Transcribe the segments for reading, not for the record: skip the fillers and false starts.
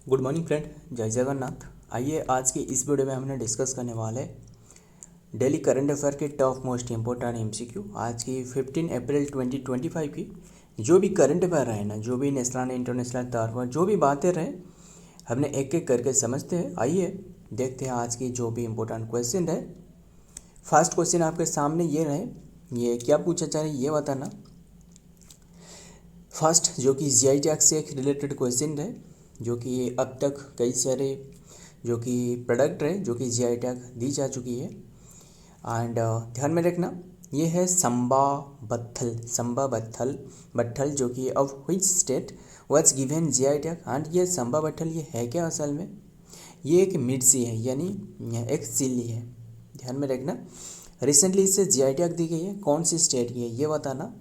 Good morning friend, जय जगन्नाथ। आइए आज की इस वीडियो में हमने डिस्कस करने वाले डेली करंट अफेयर के टॉप मोस्ट इम्पोर्टेंट एमसीक्यू। आज की 15 अप्रैल 2025 की जो भी करंट अफेयर रहे ना, जो भी नेशनल इंटरनेशनल तौर पर जो भी बातें रहे, हमने एक एक करके समझते हैं। आइए देखते हैं आज की जो भी इम्पोर्टेंट क्वेश्चन है। फर्स्ट क्वेश्चन आपके सामने ये रहे, ये क्या पूछा जा रहा है ये बताना। फर्स्ट जो कि जीआई टैग से एक रिलेटेड क्वेश्चन है, जो कि अब तक कई सारे जो कि प्रोडक्ट है जो कि जीआई टैग दी जा चुकी है। एंड ध्यान में रखना, ये है संबा बत्थल जो कि of which state was given GI tag. And ये संबा बत्थल ये है क्या असल में, ये एक मिर्ची है यानी एक चिल्ली है। ध्यान में रखना, रिसेंटली इससे जीआई टैग दी गई है, कौन सी स्टेट की है ये बताना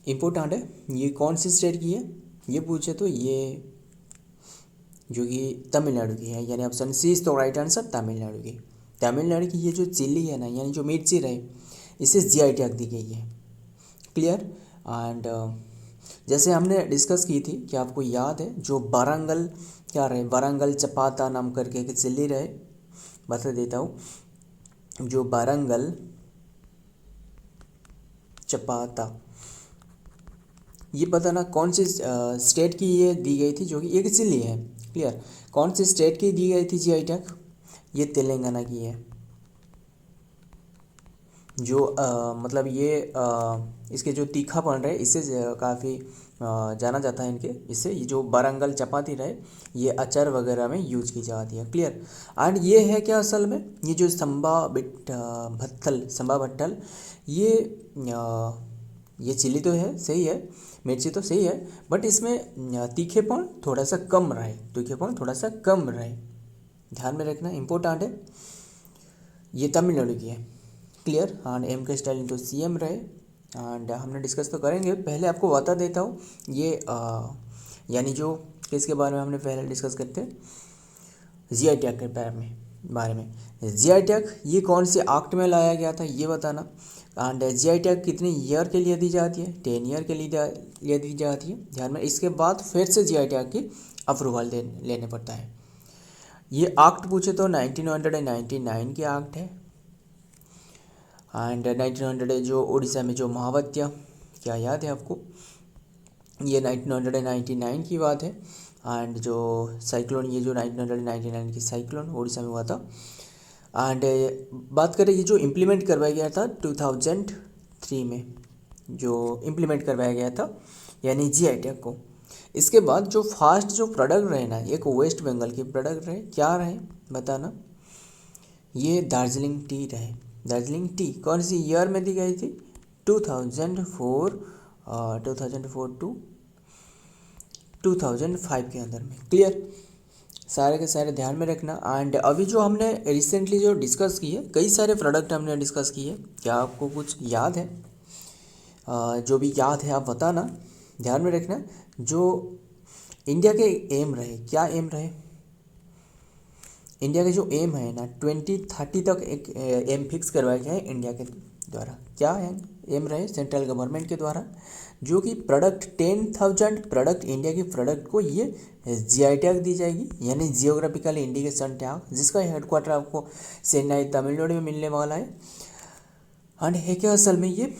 इम्पोर्टेंट है। ये कौन सी स्टेट की है ये पूछे तो ये जो कि तमिलनाडु की है, यानी ऑप्शन सी इज तो राइट आंसर, तमिलनाडु की। तमिलनाडु की ये जो चिल्ली है ना, यानी जो मिर्ची रहे, इसे जीआई टैग दी गई है। क्लियर। एंड जैसे हमने डिस्कस की थी कि आपको याद है जो वारंगल क्या रहे, वारंगल चपाता नाम करके एक चिल्ली रहे, बता देता हूँ। जो वारंगल चपाता ये पता ना कौन सी स्टेट की ये दी गई थी, जो कि एक चिल्ली है। क्लियर। कौन सी स्टेट की दी गई थी जीआई टैग, ये तेलंगाना की है। जो मतलब ये इसके जो तीखापन रहे इससे काफ़ी जाना जाता है इनके, इससे ये जो वारंगल चपाती रहे ये अचार वगैरह में यूज की जाती है। क्लियर। एंड ये है क्या असल में, ये जो संबा भट्टल ये चिल्ली तो है, सही है, मिर्ची तो सही है, बट इसमें तीखेपन थोड़ा सा कम रहे। ध्यान में रखना, इम्पोर्टेंट है। ये तमिलनाडु की है। क्लियर। एंड एम के स्टालिन तो सीएम रहे। एंड हमने डिस्कस तो करेंगे, पहले आपको बता देता हूँ ये यानी जो किसके बारे में हमने पहले डिस्कस करते हैं, जीआई टैग के बारे में। जीआई टैग ये कौन से एक्ट में लाया गया था ये बताना। एंड जीआई टैग कितने ईयर के लिए दी जाती है, 10 ईयर के लिए दी जाती है। ध्यान में, इसके बाद फिर से जीआई टैग की अप्रूवल लेने पड़ता है। ये एक्ट पूछे तो 1999 की एक्ट है। एंड 1900 जो उड़ीसा में जो महावात्या, क्या याद है आपको, ये 1999 की बात है। एंड जो साइक्लोन, ये जो 1999 की साइक्लोन उड़ीसा में हुआ था। एंड बात करें ये जो इम्प्लीमेंट करवाया गया था 2003 में, जो इम्प्लीमेंट करवाया गया था यानी जीआई टैग को। इसके बाद जो फास्ट जो प्रोडक्ट रहे ना, एक वेस्ट बंगाल की प्रोडक्ट रहे, क्या रहे बताना, ये दार्जिलिंग टी रहे। दार्जिलिंग टी कौन सी ईयर में दी गई थी, 2004 टू 2005 के अंदर में। क्लियर। सारे के सारे ध्यान में रखना। एंड अभी जो हमने रिसेंटली जो डिस्कस की है, कई सारे प्रोडक्ट हमने डिस्कस किए, क्या आपको कुछ याद है? जो भी याद है आप बताना। ध्यान में रखना, जो इंडिया के एम रहे, क्या एम रहे, इंडिया के जो एम है ना 2030 तक एक एम फिक्स करवाया गया है इंडिया के द्वारा। क्या है एम रहे सेंट्रल गवर्नमेंट के द्वारा, जो कि प्रोडक्ट 10,000 प्रोडक्ट, इंडिया की प्रोडक्ट को ये जीआई टैग दी जाएगी, यानी जियोग्राफिकल इंडिकेशन टैग, जिसका हेडक्वार्टर आपको चेन्नई तमिलनाडु में मिलने वाला है। एंड है क्या असल में, ये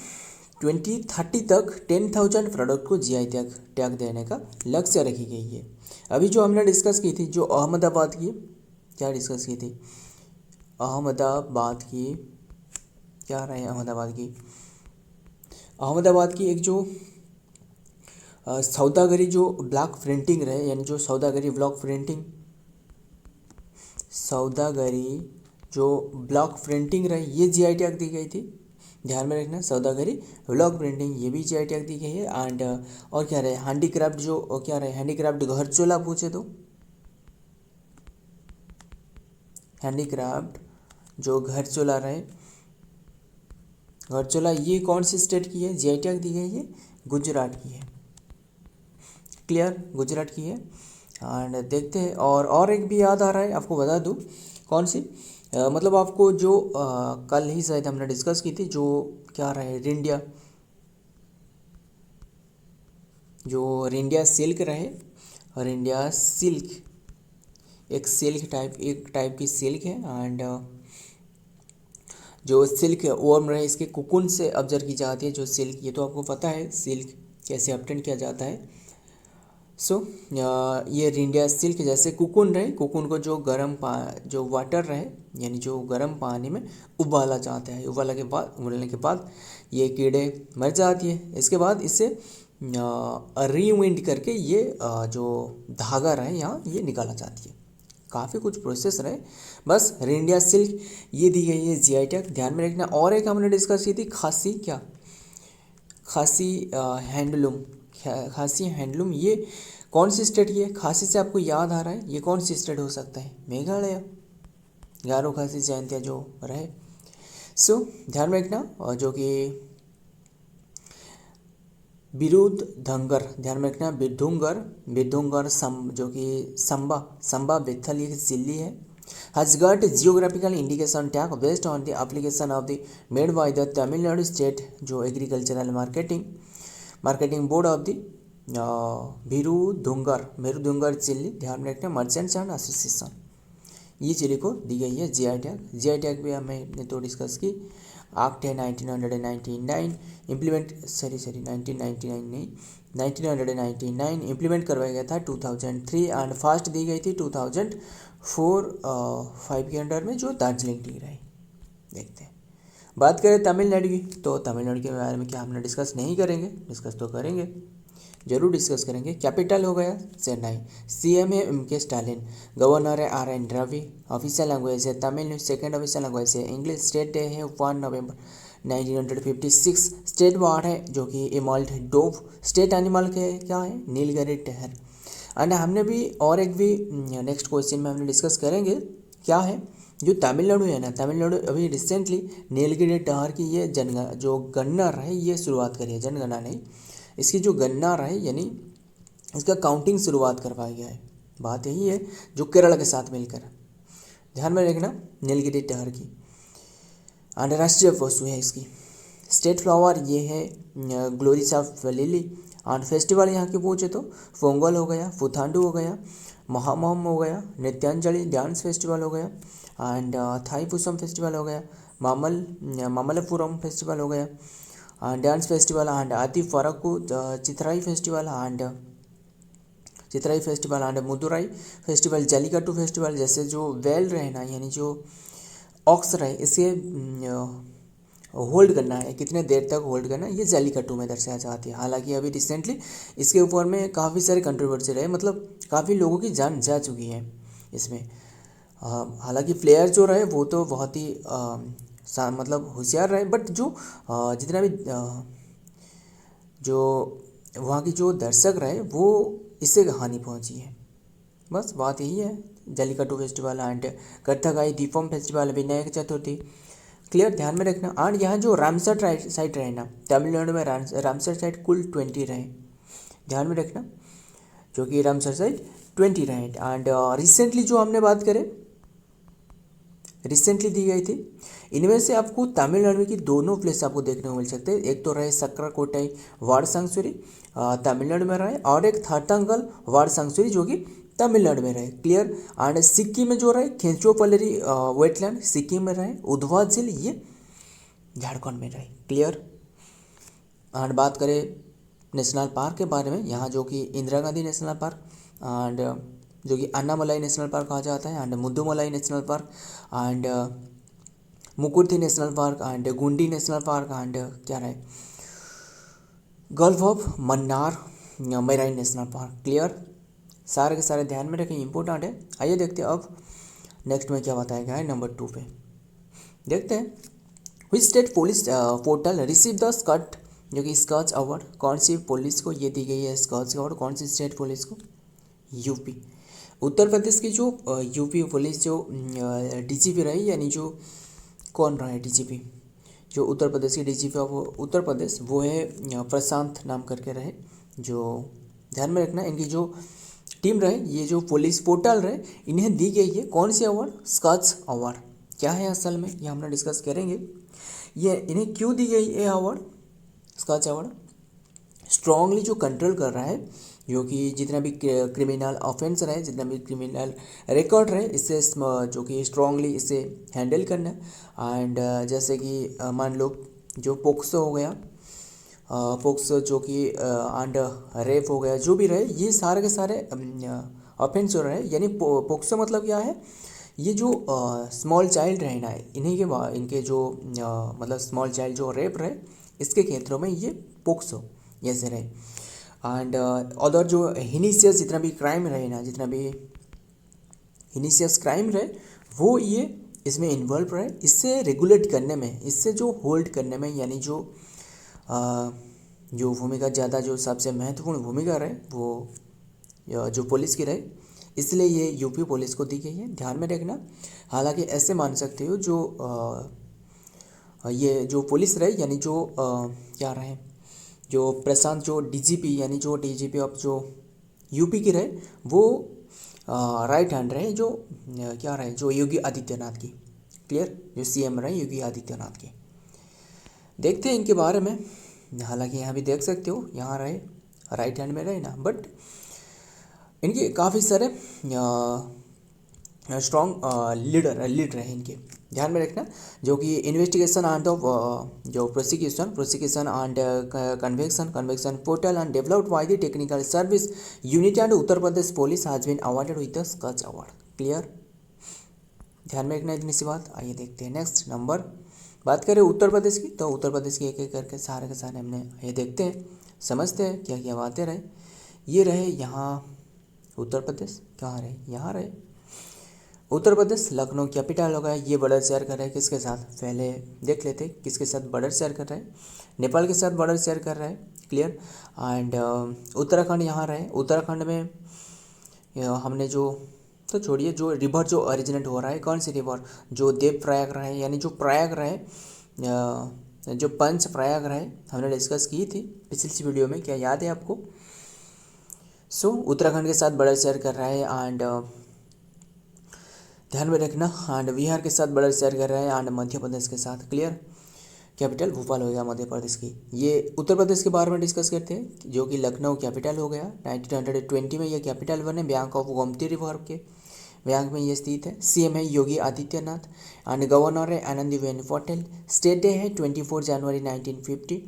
2030 तक 10,000 प्रोडक्ट को जीआई टैग देने का लक्ष्य रखी गई है। अभी जो हमने डिस्कस की थी जो अहमदाबाद की, क्या डिस्कस की थी, अहमदाबाद की क्या रहे, अहमदाबाद की एक जो सौदागरी जो ब्लॉक प्रिंटिंग रहे, यानी जो सौदागरी ब्लॉक प्रिंटिंग रहे, ये जीआई टैग दी गई थी। ध्यान में रखना, सौदागरी ब्लॉक प्रिंटिंग ये भी जीआई टैग दी गई है। एंड और क्या रहे, हैंडीक्राफ्ट जो क्या रहे, हैंडीक्राफ्ट घरचोला पूछे तो, हैंडीक्राफ्ट जो घरचोला रहे, घरचोला ये कौन सी स्टेट की है, जीआई टैग दी गई है, गुजरात की है। क्लियर, गुजरात की है। एंड देखते हैं, और एक भी याद आ रहा है आपको, बता दूँ कौन सी, मतलब आपको जो कल ही शायद हमने डिस्कस की थी, जो क्या रहे, जो रेंडिया सिल्क रहे, रेंडिया सिल्क एक टाइप की सिल्क है। एंड जो सिल्क वर्म रहे इसके कुकुन से ऑब्जर्व की जाती है जो सिल्क, ये तो आपको पता है सिल्क कैसे ऑब्टेन किया जाता है। सो ये रेंडिया सिल्क जैसे कुकुन रहे, कुकुन को जो वाटर रहे यानी जो गर्म पानी में उबाला जाता है, उबलने के बाद ये कीड़े मर जाती है। इसके बाद इसे रीविंड करके ये जो धागा रहे यहाँ ये निकाला जाती है। काफ़ी कुछ प्रोसेस रहे। बस रेंडिया सिल्क ये दी गई है जीआई टैग, ध्यान में रखना। और एक हमने डिस्कस की थी खासी हैंडलूम, ये कौन सी स्टेट की है? खासी से आपको याद आ रहा है ये कौन सी स्टेट हो सकता है? मेघालय, गारो खासी जयंतिया जो रहे। सो ध्यान में रखना। और जो कि बिरुद धंगर, ध्यान में रखना। बिरुदंगर जो कि संबा बेथल ये जिली है। has got geographical indication tag based on the application of the made by the Tamil Nadu State जो agricultural marketing board of the Virudhunagar chilli, ध्यान में रखना। मर्चेंट्स एंड एसोसिएशन ये चिल्ली को दी गई है जीआई टैग भी हमने तो डिस्कस की। एक्ट है 1999 1999 इम्प्लीमेंट करवाया गया था 2003 एंड फर्स्ट दी गई थी 2004-5 के अंडर में जो दार्जिलिंग टी रही। देखते हैं। बात करें तमिलनाडु की, तो तमिलनाडु के बारे में क्या हमने डिस्कस नहीं करेंगे? डिस्कस तो करेंगे, जरूर डिस्कस करेंगे। कैपिटल हो गया चेन्नई, सीएम है एम के स्टालिन, गवर्नर है आर.एन. रवि, ऑफिशियल लैंग्वेज है तमिल, सेकेंड ऑफिशियल लैंग्वेज है इंग्लिश, स्टेट डे है 1 नवंबर 1956, स्टेट बर्ड है जो कि एमल्ड डोव, स्टेट एनिमल के क्या है? नीलगिरी टहर। एंड हमने भी और एक भी नेक्स्ट क्वेश्चन में हमने डिस्कस करेंगे क्या है, जो तमिलनाडु है ना, तमिलनाडु अभी रिसेंटली नीलगिरी टहर की ये जो गणना है ये शुरुआत करी है, जनगणना नहीं, इसकी जो गणना है यानी इसका काउंटिंग शुरुआत करवाया गया है। बात यही है जो केरल के साथ मिलकर, ध्यान में रखना। नीलगिरी टहर की अंतर्राष्ट्रीय पशु है इसकी। स्टेट फ्लावर ये है glories of lily. And festival यहाँ की पूछे तो पोंगल हो गया, पुथांडु हो गया, महामहम हो गया, नृत्यांजलि डांस फेस्टिवल हो गया, एंड थाईपुसम फेस्टिवल हो गया, मामल्लपुरम फेस्टिवल हो गया, dance festival, and Aadi Perukku Chithirai festival and Madurai festival, Jallikattu festival. जैसे जो वेल रहना यानी जो ऑक्स रहे इसे होल्ड करना है, कितने देर तक होल्ड करना है, ये जलीकट्टू में दर्शाया जाती है। हालांकि अभी रिसेंटली इसके ऊपर में काफ़ी सारे कंट्रोवर्सी रहे, मतलब काफ़ी लोगों की जान जा चुकी है इसमें। हालांकि प्लेयर जो रहे वो तो बहुत ही मतलब होशियार रहे, बट जो जितना भी जो वहाँ की जो दर्शक रहे वो इससे हानि पहुँची है। बस बात यही है। Jallikattu festival and Karthigai Deepam festival, Vinayaka Chaturthi, clear, ध्यान में रखना। एंड यहाँ जो रामसर साइट रहे ना, तमिलनाडु में रामसर साइट कुल 20 रहे, ध्यान में रखना, जो कि रामसर साइट 20 रहे। एंड रिसेंटली जो हमने बात करें रिसेंटली दी गई थी, इनमें से आपको तमिलनाडु की दोनों प्लेस आपको देखने को मिल सकते हैं। एक तो रहे सक्राकोटाई वार्ड सांगसुरी तमिलनाडु में रहे, और एक थारतांगल वार्ड सांगसुरी जो कि तमिलनाडु में रहे, क्लियर। एंड सिक्किम में जो रहे खेंचोपल्लेरी वेटलैंड सिक्किम में रहे, उधवा झील ये झारखंड में रहे, क्लियर। एंड बात करें नेशनल पार्क के बारे में, यहाँ जो कि Indira Gandhi national park and जो कि अन्नामलाई नेशनल पार्क कहा जाता है, and Mudumalai national park and Mukurthi national park and गुंडी नेशनल पार्क एंड क्या रहे gulf of Mannar marine national park, clear. सारे के सारे ध्यान में रखें, इंपॉर्टेंट है। आइए देखते हैं अब नेक्स्ट में क्या बताया गया है नंबर 2 पे। देखते हैं which state police portal receive the Skoch, जो कि स्कॉच अवार्ड, कौन सी पुलिस को ये दी गई है स्कॉच अवार्ड, कौन सी स्टेट पुलिस को? यूपी। उत्तर प्रदेश की जो यूपी पुलिस जो डीजीपी रही, यानी जो कौन रहा है डीजीपी, जो उत्तर प्रदेश की डीजीपी ऑफ उत्तर प्रदेश वो है प्रशांत नाम करके रहे। जो ध्यान में रखना, इनकी जो टीम रहे, ये जो पुलिस पोर्टल रहे, इन्हें दी गई है कौन सी अवार्ड? Scotch award. क्या है असल में ये हम डिस्कस करेंगे, ये इन्हें क्यों दी गई ये अवार्ड स्कॉच अवार्ड। स्ट्रांगली जो कंट्रोल कर रहा है, जो कि जितना भी क्रिमिनल ऑफेंस रहे, जितना भी क्रिमिनल रिकॉर्ड रहे, इससे जो कि स्ट्रांगली इसे हैंडल करना। एंड जैसे कि मान लो जो पोक्सो हो गया, पोक्सो जो कि एंड रेप हो गया, जो भी रहे, ये सारे के सारे ऑफेंस हो रहे हैं। यानी पोक्सो मतलब क्या है, ये जो स्मॉल चाइल्ड रहे ना, इन्हीं के इनके जो मतलब स्मॉल चाइल्ड जो रेप रहे, इसके क्षेत्रों में ये पोक्सो जैसे रहे। एंड अदर जो हिनीशियस जितना भी क्राइम रहे ना, जितना भी हिनीशियस क्राइम रहे, वो ये इसमें इन्वॉल्व रहे। इससे रेगुलेट करने में, इससे जो होल्ड करने में, यानी जो भूमिका ज़्यादा, जो सबसे महत्वपूर्ण भूमिका रहे, वो जो पुलिस की रहे, इसलिए ये यूपी पुलिस को दी गई है, ध्यान में रखना। हालांकि ऐसे मान सकते हो जो ये जो पुलिस रहे, यानी जो क्या रहे, जो प्रशांत जो डीजीपी, यानी जो डीजीपी ऑफ जो यूपी की रहे, वो राइट हैंड रहे, जो क्या रहे, जो योगी आदित्यनाथ की। क्लियर, जो सीएम रहे योगी आदित्यनाथ के। देखते हैं इनके बारे में। हालांकि यहाँ भी देख सकते हो, यहाँ रहे राइट हैंड में रहे ना, बट इनके काफ़ी सारे स्ट्रॉन्ग लीड रहे इनके, ध्यान में रखना। जो कि इन्वेस्टिगेशन एंड जो prosecution and conviction portal and developed by the technical service unit and Uttar Pradesh police has been awarded with the Skoch award. Clear, ध्यान में रखना इतनी सी बात। आइए देखते हैं नेक्स्ट नंबर। बात करें उत्तर प्रदेश की, तो उत्तर प्रदेश की एक एक करके सारे के सारे हमने ये देखते हैं, समझते हैं क्या क्या बातें रहे। ये रहे यहाँ उत्तर प्रदेश, कहाँ रहे, यहाँ रहे उत्तर प्रदेश। लखनऊ कैपिटल होगा। ये बॉर्डर शेयर कर रहे हैं किसके साथ, पहले देख लेते किसके साथ बॉर्डर शेयर कर रहे हैं, नेपाल के साथ बॉर्डर शेयर कर रहे हैं। क्लियर, एंड उत्तराखंड यहाँ रहे। उत्तराखंड में हमने जो, तो छोड़िए, जो रिवर जो ओरिजिनेट हो रहा है, कौन सी रिवर, जो देव प्रयाग रहे, यानी जो प्रयाग रहे, जो पंच प्रयाग रहे, हमने डिस्कस की थी पिछली वीडियो में, क्या याद है आपको। सो उत्तराखंड के साथ बॉर्डर शेयर कर रहा है, एंड ध्यान में रखना, एंड बिहार के साथ बॉर्डर शेयर कर रहा है, एंड मध्य प्रदेश के साथ। क्लियर, कैपिटल भोपाल हो गया मध्य प्रदेश की। ये उत्तर प्रदेश के बारे में डिस्कस करते हैं, जो कि लखनऊ कैपिटल हो गया। 1920 में ये कैपिटल बने, बैंक ऑफ गोमती रिवर के बैंक में ये स्थित है। सीएम है योगी आदित्यनाथ, एंड गवर्नर है आनंदीबेन पटेल। स्टेट डे है 24 जनवरी 1950।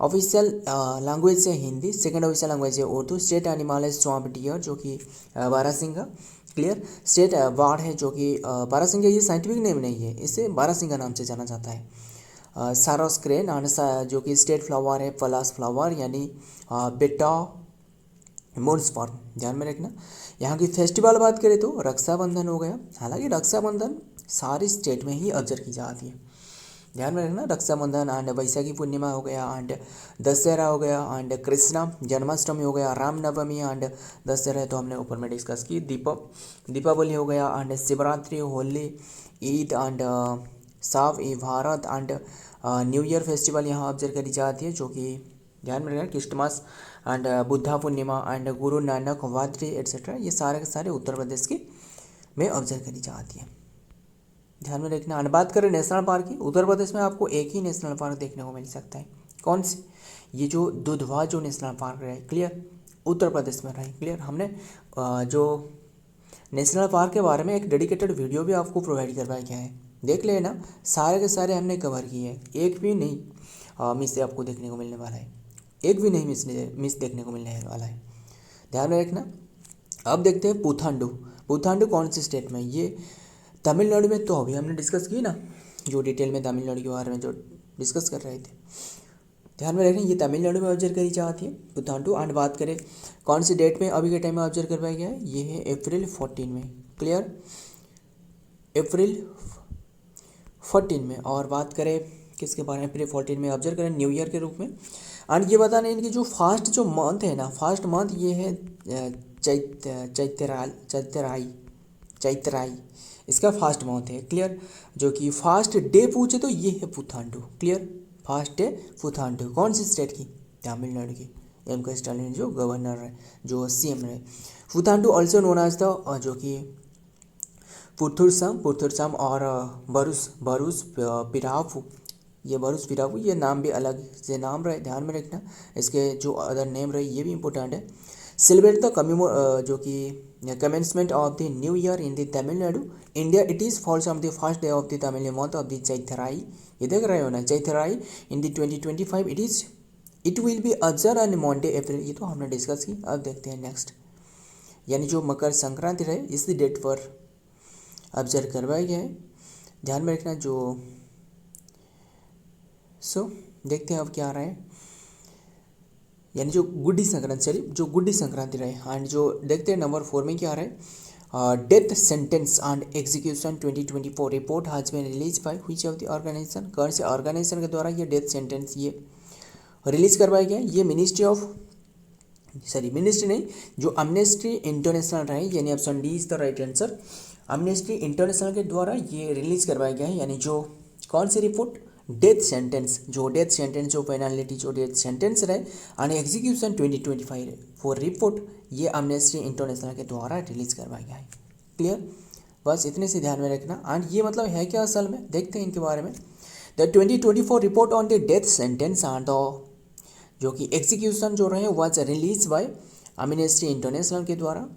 ऑफिशियल लैंग्वेज है हिंदी। सेकंड ऑफिशियल लैंग्वेज है उर्दू। स्टेट एनिमल है स्वैम्प डियर, जो कि बारहसिंगा। क्लियर, स्टेट वार्ड है, जो कि बारहसिंगा ये साइंटिफिक नेम नहीं है, इसे बारहसिंगा नाम से जाना जाता है। सारोस क्रेन, एंड जो कि स्टेट फ्लावर है पलास फ्लावर, यानी बेटा मून्स फॉर्म, ध्यान में रखना। यहाँ की फेस्टिवल बात करें तो रक्षाबंधन हो गया। हालांकि रक्षाबंधन सारी स्टेट में ही ऑब्जर्व की जाती है, ध्यान में रखना। रक्षाबंधन एंड वैशाखी पूर्णिमा हो गया, एंड दशहरा हो गया, एंड कृष्णा जन्माष्टमी हो गया, रामनवमी एंड दशहरा तो हमने ऊपर में डिस्कस की। दीपावली हो गया, and Shivratri, Holi, Eid and Sao A Bharat, and new year festival यहाँ ऑब्जर्व करी जाती है, जो कि ध्यान में रखना। Christmas and Buddha Purnima and Guru Nanak वाद्री etcetera, ये सारे के सारे उत्तर प्रदेश की में ऑब्जर्व करी जाती है, ध्यान में रखना। और बात करें नेशनल पार्क की, उत्तर प्रदेश में आपको एक ही नेशनल पार्क देखने को मिल सकता है। कौन सी, ये जो दुधवा जो नेशनल पार्क रहे। क्लियर, उत्तर प्रदेश में रहे। क्लियर, हमने जो नेशनल पार्क के बारे में एक डेडिकेटेड वीडियो भी आपको प्रोवाइड करवाया गया है, देख लेना। सारे के सारे हमने कवर किए हैं, एक भी नहीं मिस से आपको देखने को मिलने वाला है, एक भी नहीं मिस देखने को मिलने वाला है, ध्यान में रखना। अब देखते हैं पुथांडु। पुथांडु कौन सी स्टेट में, ये तमिलनाडु में। तो अभी हमने डिस्कस की ना, जो डिटेल में तमिलनाडु के बारे में जो डिस्कस कर रहे थे, ध्यान में रखें। ये तमिलनाडु में ऑब्जर्व करी जाती है पुथांडु। एंड बात करें कौन सी डेट में, अभी के टाइम में ऑब्जर्व करवाया गया है, ये है अप्रैल 14 में। क्लियर, अप्रैल 14 में। और बात करें किसके बारे में, अप्रैल 14 में ऑब्जर्व करें न्यू ईयर के रूप में। एंड ये बताना इनकी जो फास्ट जो मंथ है ना, फास्ट मंथ ये है चैतराई, इसका फास्ट मंथ है। क्लियर, जो कि फास्ट डे पूछे तो ये है Puthandu. Clear, fast day Puthandu कौन सी स्टेट की, तमिलनाडु की। M.K. स्टालिन जो गवर्नर है, जो सीएम है। Puthandu also known as the, जो कि पुथुरसम और बरुस पिराफू, ये भरूच फिरावू, ये नाम भी अलग से नाम रहे, ध्यान में रखना। इसके जो अदर नेम रहे ये भी इंपॉर्टेंट है। सेलिब्रेट द जो कि commencement of the new year in the Tamil Nadu India, it is falls on the first day of the Tamil month of the Chithirai. ये देख रहे हो ना, Chithirai in the 2025 it will be observe on Monday April. ये तो हमने डिस्कस की। अब देखते हैं नेक्स्ट, यानी जो मकर संक्रांति रहे इस डेट पर ऑब्जर्व करवाया गया है, ध्यान में रखना। जो देखते हैं अब क्या आ रहा है, यानी जो गुड्डी संक्रांति, सॉरी जो गुड्डी संक्रांति रहे। एंड जो देखते हैं नंबर 4 में क्या आ रहा है, death sentence and execution 2024 report has been release by which of the organization, कौन से ऑर्गेनाइजेशन के द्वारा ये डेथ सेंटेंस ये रिलीज करवाया गया। ये मिनिस्ट्री नहीं, जो एमनेस्टी इंटरनेशनल रहे, यानी option D is the right answer. Amnesty International के द्वारा ये रिलीज करवाया गया है, यानी जो कौन सी रिपोर्ट, डेथ सेंटेंस, जो पेनाल्टी जो डेथ सेंटेंस रहे एंड एग्जीक्यूशन 2025 फॉर रिपोर्ट, ये एमनेस्टी इंटरनेशनल के द्वारा रिलीज करवाया गया है। क्लियर, बस इतने से ध्यान में रखना। एंड ये मतलब है क्या असल में, देखते हैं इनके बारे में। The 2024 report on the death sentence and the जो कि एग्जीक्यूशन जो रहे was release by Amnesty International के द्वारा।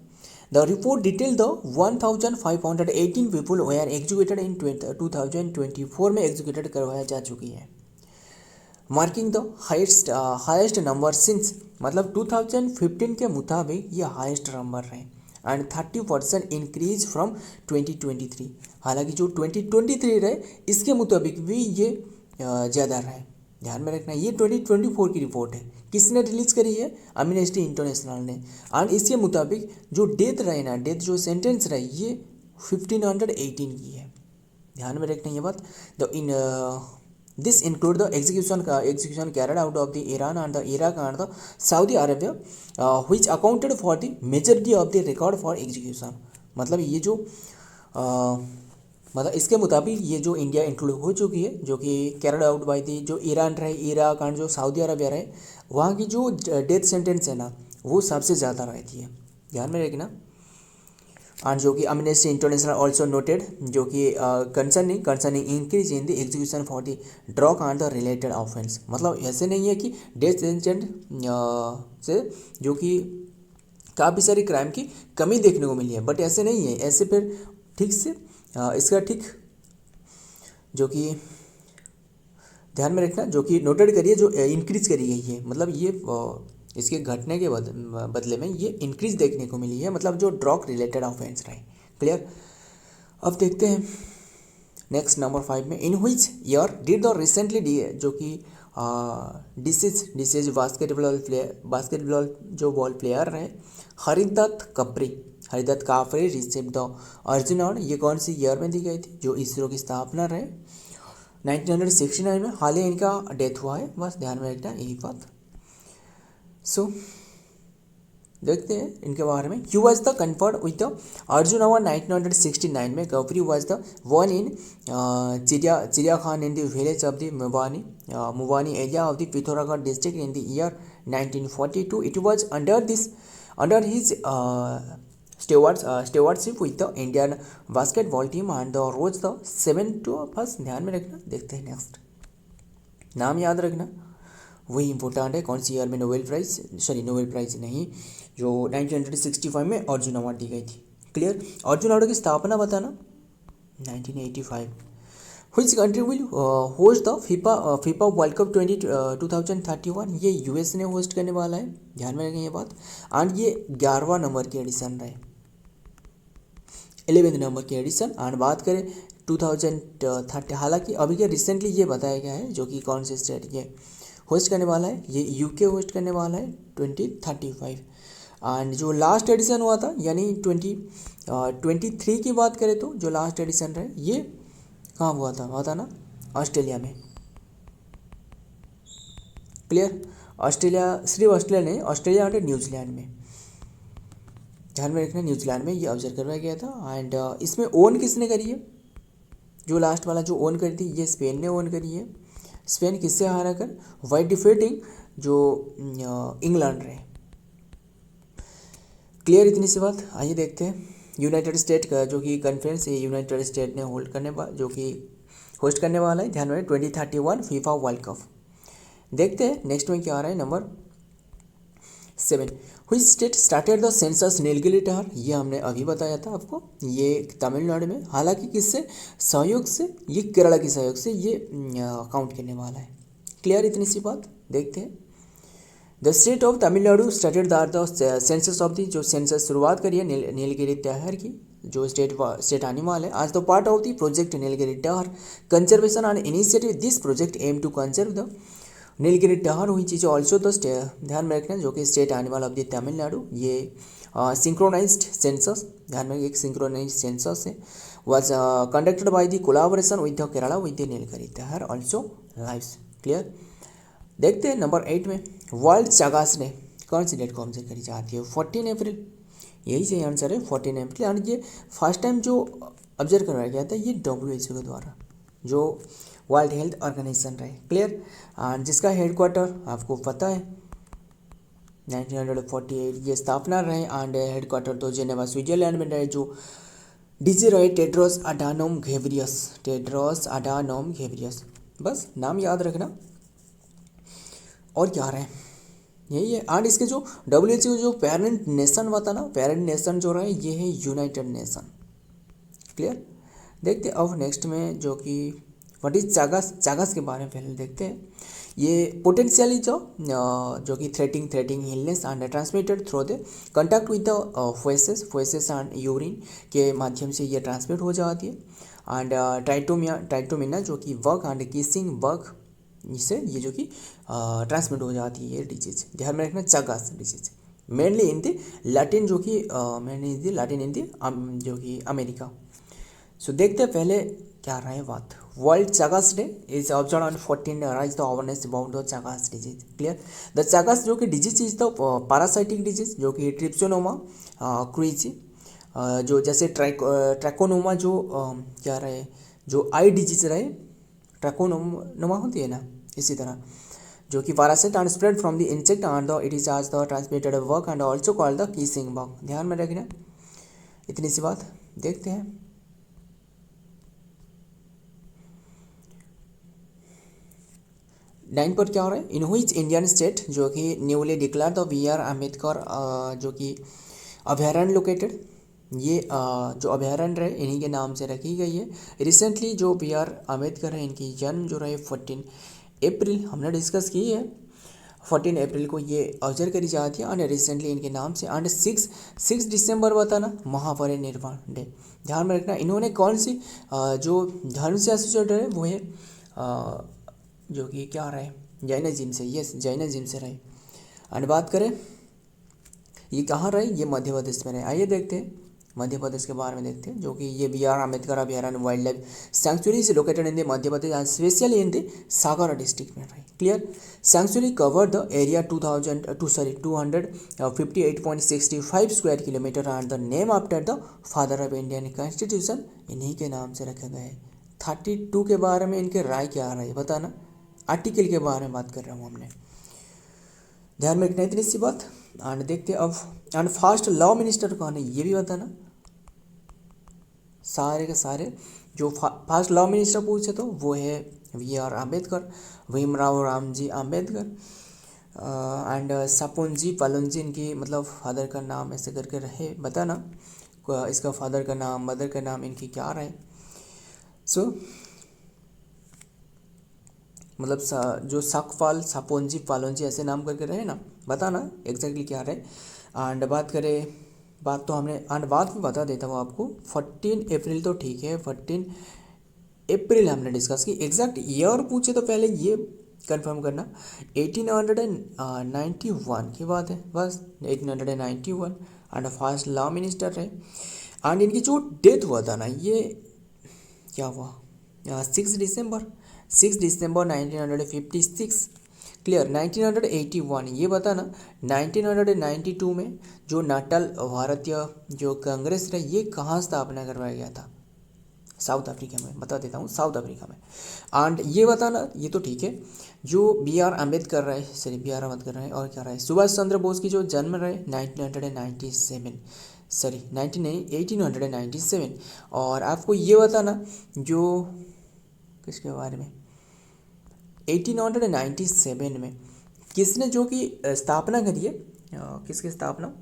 The report detail the 1518 people were executed in 2024 में एग्जीक्यूटेड करवाया जा चुकी है, marking the highest number since, मतलब 2015 के मुताबिक ये हाइस्ट नंबर रहे एंड 30% इंक्रीज फ्रॉम 2023। हालांकि जो 2023 रहे इसके मुताबिक भी ये ज़्यादा रहे, ध्यान में रखना। ये 2024 की रिपोर्ट है, किसने रिलीज करी है, एमनेस्टी इंटरनेशनल ने। एंड इसके मुताबिक जो डेथ रहे ना, डेथ जो सेंटेंस रहे ये 1518 की है, ध्यान में रखना ये बात। This include the execution carried out of the Iran and the Iraq and the Saudi Arabia which accounted for the majority of the record for execution. मतलब ये जो मतलब इसके मुताबिक ये जो इंडिया इंक्लूड हो चुकी है, जो कि कैरिड आउट बाय दी जो ईरान रहे, इराक एंड जो सऊदी अरबिया रहे, वहाँ की जो डेथ सेंटेंस है ना वो सबसे ज़्यादा रहती है, ध्यान में रखना। एंड जो कि एमनेस्टी इंटरनेशनल ऑल्सो नोटेड जो कि concerning increase in the execution for the drug and the related offence. मतलब ऐसे नहीं है कि डेथ सेंटेंस से जो कि काफ़ी सारी क्राइम की कमी देखने को मिली है, बट ऐसे नहीं है। ऐसे फिर ठीक से इसका ठीक जो कि ध्यान में रखना, जो कि नोटेड करिए जो इंक्रीज करी गई है, मतलब ये इसके घटने के बदले में ये इंक्रीज देखने को मिली है, मतलब जो ड्रग रिलेटेड ऑफेंस रहे। क्लियर, अब देखते हैं नेक्स्ट नंबर 5 में, in which year did the recently जो कि डिसीज बास्केटबॉल जो बॉल प्लेयर रहे Haridutt Kapri receive the Arjuna award, ये कौन सी ईयर में दी गई थी, जो इसरो की स्थापना रहे 1969 में। हाल ही इनका डेथ हुआ है, बस ध्यान में रखना यही बात। देखते हैं इनके बारे में। He was the conferred with the Arjuna award 1969 में। गौरी was the one in Chiriyakhan in the village of the Muwani area of the Pithoragarh district in the year 1942। It was under his stewardship with the Indian basketball team and the rose the 7 to first, ध्यान में रखना। देखते हैं next, नाम याद रखना वही important है। कौन सी ईयर में नोबेल प्राइज नहीं, जो 1965 में अर्जुन अवार्ड दी गई थी। क्लियर, अर्जुन अवार्ड की स्थापना बताना 1985। Which country will host the FIFA world cup 2031, ये यूएस ने होस्ट करने वाला है, ध्यान में रखें ये बात। एंड ये 11वां नंबर की एडिशन रहे, 11वें नंबर की एडिशन। एंड बात करें 2030, हालांकि अभी के रिसेंटली ये बताया गया है जो कि कौन से स्टेट ये होस्ट करने वाला है, ये यूके होस्ट करने वाला है 2035। एंड जो लास्ट एडिशन हुआ था यानी 2023 की बात करें तो जो लास्ट एडिशन रहे ये कहाँ हुआ था ना, ऑस्ट्रेलिया में। क्लियर, ऑस्ट्रेलिया, सिर्फ ऑस्ट्रेलिया नहीं, ऑस्ट्रेलिया और न्यूजीलैंड में, ध्यान में रखना, न्यूजीलैंड में ये ऑब्जर्व करवाया गया था। एंड इसमें ओन किसने करी है, जो लास्ट वाला जो ओन करी थी ये स्पेन ने ओन करी है। स्पेन किससे हारा कर, वाइट डिफीटिंग जो इंग्लैंड रहे। क्लियर, इतनी सी बात। आइए देखते हैं यूनाइटेड स्टेट का जो कि कॉन्फ्रेंस है यूनाइटेड स्टेट ने होस्ट करने वाला है, ध्यान में 2031 फीफा वर्ल्ड कप। देखते हैं नेक्स्ट में क्या आ रहा है। Number 7, which state started the census Nilgiri tahr, ये हमने अभी बताया था आपको, ये तमिलनाडु में, हालांकि किससे सहयोग से, ये केरला के सहयोग से ये काउंट करने वाला है। क्लियर इतनी सी बात। देखते हैं the state of Tamil Nadu started the census of the, जो सेंसस शुरुआत करी है नीलगिरी टहर की, जो स्टेट आने वाला है। As the part of the project Nilgiri tahr conservation and initiative, this project aim to conserve the Nilgiri tahr हुई चीज़ ऑल्सो द ध्यान में रखना, जो कि state animal of the Tamil Nadu. ये सिंक्रोनाइज्ड सेंसस, ध्यान में एक सिंक्रोनाइज्ड सेंसस है, was conducted by the collaboration with the Kerala with the Nilgiri tahr also lives. Clear. देखते हैं नंबर 8 में, वर्ल्ड चागास ने कौन सी डेट को ऑब्जर्व करी जाती है? 14 अप्रैल, यही सही आंसर है 14 अप्रैल। और ये फर्स्ट टाइम जो ऑब्जर्व करवाया गया था ये WHO के द्वारा, जो वर्ल्ड हेल्थ ऑर्गेनाइजेशन रहे। क्लियर। एंड जिसका हेडक्वार्टर आपको पता है 1948 ये स्थापना रहे, एंड हेडक्वार्टर तो जेनेवा स्विट्जरलैंड में रहे, जो डीजी रहे टेड्रोस अडानोम घेब्रियस, टेड्रोस अडानोम घेब्रियस, बस नाम याद रखना। और क्या रहे यही है। एंड इसके जो WHO जो पेरेंट नेशन होता ना, पेरेंट नेशन जो रहे ये है यूनाइटेड नेशन। क्लियर। देखते हैं अब नेक्स्ट में, जो कि व्हाट इज चागास, चागास के बारे में पहले देखते हैं। ये पोटेंशियली जो कि threatening illness and transmitted through the contact with the faces and urine के माध्यम से ये ट्रांसमिट हो जाती है। एंड ट्राइटोमिना जो कि वर्क एंड किसिंग वर्क, इससे ये जो कि ट्रांसमिट हो जाती है ये डिजीज। ध्यान में रखना Chagas disease mainly in the Latin, जो कि mainly in the Latin in the जो कि अमेरिका। सो देखते हैं पहले क्या रहा है बात। World Chagas day is observe on 14 rise the awareness about the Chagas disease. Clear. The Chagas जो कि disease is the parasitic disease, जो कि ट्रिप्सोनोमा क्रूइजी, जो जैसे ट्रैकोनोमा जो क्या रहे, जो आई डिजीज रहे ट्रैकोनोमा होती है ना, इसी तरह जो कि parasite and spread from the insect and the it is as the transmitted work and also called the kissing bug. ध्यान में रखना इतनी सी बात। देखते हैं 9 पर क्या हो रहा है। इन व्हिच इंडियन स्टेट, जो कि newly declare the BR Ambedkar जो कि अभयारण्य लोकेटेड, ये जो अभयारण्य रहे इन्हीं के नाम से रखी गई है। रिसेंटली जो BR अम्बेडकर है इनकी जन्म जो रहे 14 अप्रैल, हमने डिस्कस की है 14 अप्रैल को ये ऑब्जर्व करी जाती है, और रिसेंटली इनके नाम से। एंड 6 दिसंबर बताना महापरिनिर्वाण डे। ध्यान में रखना इन्होंने कौन सी जो धर्म से एसोसिएटेड है वो है जो कि क्या रहे, जैनिज्म से, यस जैनिज्म से रहे। एंड बात करें ये कहाँ रहे, ये मध्य प्रदेश में रहे। आइए देखते हैं मध्य प्रदेश के बारे में देखते हैं, जो कि ये BR अम्बेडकर अभयारण्य wild life sanctuary is located in the Madhya Pradesh and specially in the Sagar district में रहे। Clear. Sanctuary cover the area 258.65 square kilometre and the name after the father of Indian constitution, इन्हीं के नाम से रखा गया है। 32 के बारे में इनके राय क्या आ रहा है बताना, आर्टिकल के बारे में बात कर रहा हूँ हमने, ध्यान में रखना इतनी सी बात। एंड देखते अब एंड फर्स्ट लॉ मिनिस्टर कौन है ये भी बताना। सारे के सारे जो फर्स्ट लॉ मिनिस्टर पूछे तो वो है BR अम्बेडकर, भीमराव रामजी अम्बेडकर। एंड सपोनजी पालोनजी इनकी मतलब फादर का नाम ऐसे करके रहे बताना, इसका फादर का नाम मदर का नाम इनकी क्या रहे। सो मतलब जो सकपाल सपोनजी पालोनजी ऐसे नाम करके रहे ना, बताना एग्जैक्टली क्या रहे। एंड बात करें, बात तो हमने एंड बात में बता देता हूँ आपको 14 अप्रैल तो ठीक है, 14 अप्रैल हमने डिस्कस की। एग्जैक्ट ईयर पूछे तो पहले ये कंफर्म करना 1891 की बात है, बस 1891। एंड फर्स्ट लॉ मिनिस्टर रहे। एंड इनकी जो डेथ हुआ था ना ये क्या हुआ 6 दिसंबर 1956। क्लियर। 1981 ये बताना 1992 में जो नाटल भारतीय जो कांग्रेस रहे ये कहाँ स्थापना करवाया गया था, साउथ अफ्रीका में, बता देता हूँ साउथ अफ्रीका में। एंड ये बताना ये तो ठीक है, जो BR अम्बेडकर रहे, सॉरी BR अम्बेडकर रहे और क्या रहे, सुभाष चंद्र बोस की जो जन्म रहे 1897। और आपको ये बताना जो किसके बारे में, 1897 में किसने जो कि स्थापना करी है, किसकी स्थापना,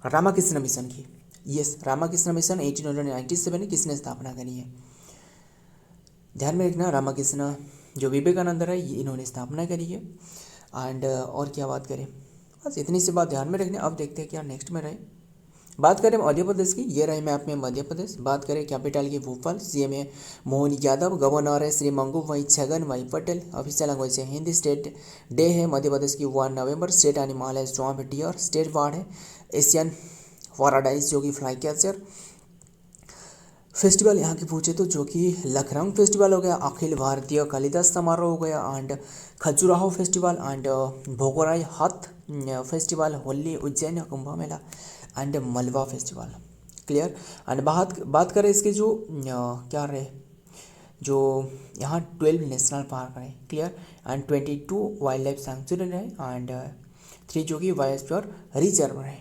रामाकृष्ण मिशन की। यस, रामाकृष्ण मिशन 1897 में किसने स्थापना करी है, ध्यान में रखना, रामाकृष्ण जो विवेकानंद है ये इन्होंने स्थापना करी है। एंड और क्या बात करें, बस इतनी सी बात ध्यान में रखने। अब देखते हैं क्या नेक्स्ट में रहे। बात करें मध्य प्रदेश की, ये रहे मैप में मध्य प्रदेश। बात करें कैपिटल की भोपाल, सीएम है मोहन यादव, गवर्नर है श्री मंगू भाई छगन भाई पटेल, ऑफिशियल लैंग्वेज है हिंदी, स्टेट डे है मध्य प्रदेश की 1 नवंबर, स्टेट एनिमल है स्वैम्प डियर, स्टेट बर्ड है एशियन पैराडाइज जो कि फ्लाई कैचर। फेस्टिवल यहाँ की पूछे तो जो कि लखनऊ फेस्टिवल हो गया, अखिल भारतीय कालिदास समारोह हो गया, एंड खजुराहो फेस्टिवल, एंड भोगोराई हाथ फेस्टिवल, होली, उज्जैन कुंभ मेला, एंड मलवा फेस्टिवल। क्लियर। एंड बात करें इसके जो क्या रहे, जो यहाँ 12 नेशनल पार्क रहे। Clear. And 22 wild life century रहे, एंड 3 जो कि बायोस्फीयर रिजर्व रहे।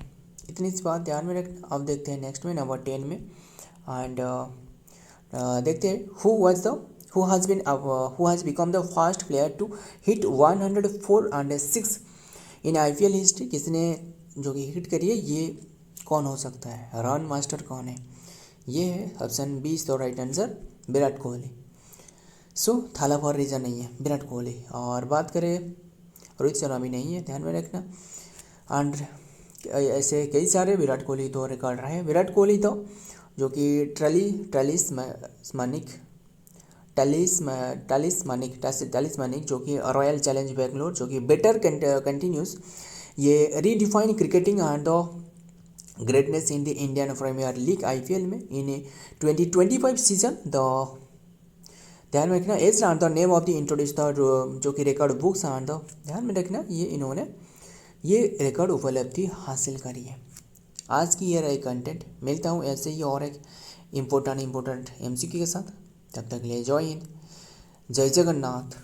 इतनी सी बात ध्यान में रखना। अब देखते हैं नेक्स्ट में नंबर 10 में, एंड देखते हैं who has become the first player to hit 104 and 6 in IPL history. किसने जो कि हिट करी है, ये कौन हो सकता है, रन मास्टर कौन है, ये है ऑप्शन बी तो राइट आंसर विराट कोहली। सो थाला फॉर रीजन नहीं है, विराट कोहली। और बात करें रोहित शर्मा भी नहीं है, ध्यान में रखना। एंड ऐसे कई सारे विराट कोहली तो रिकॉर्ड रहे। विराट कोहली तो जो कि टैलिस्मानिक जो कि रॉयल चैलेंज बेंगलोर जो कि बेटर कंटिन्यूस, ये redefine cricketing and the greatness in the Indian Premier League IPL में इन 2025 सीजन। द ध्यान में रखना as and the name of the introduce the जो कि रिकॉर्ड बुक्स एंड द, ध्यान में रखना ये इन्होंने ये रिकॉर्ड उपलब्धि हासिल करी है। आज की ये रही कंटेंट, मिलता हूँ ऐसे ही और एक इम्पोर्टेंट MCQ के साथ। तब तक के लिए जय हिंद, जय जगन्नाथ।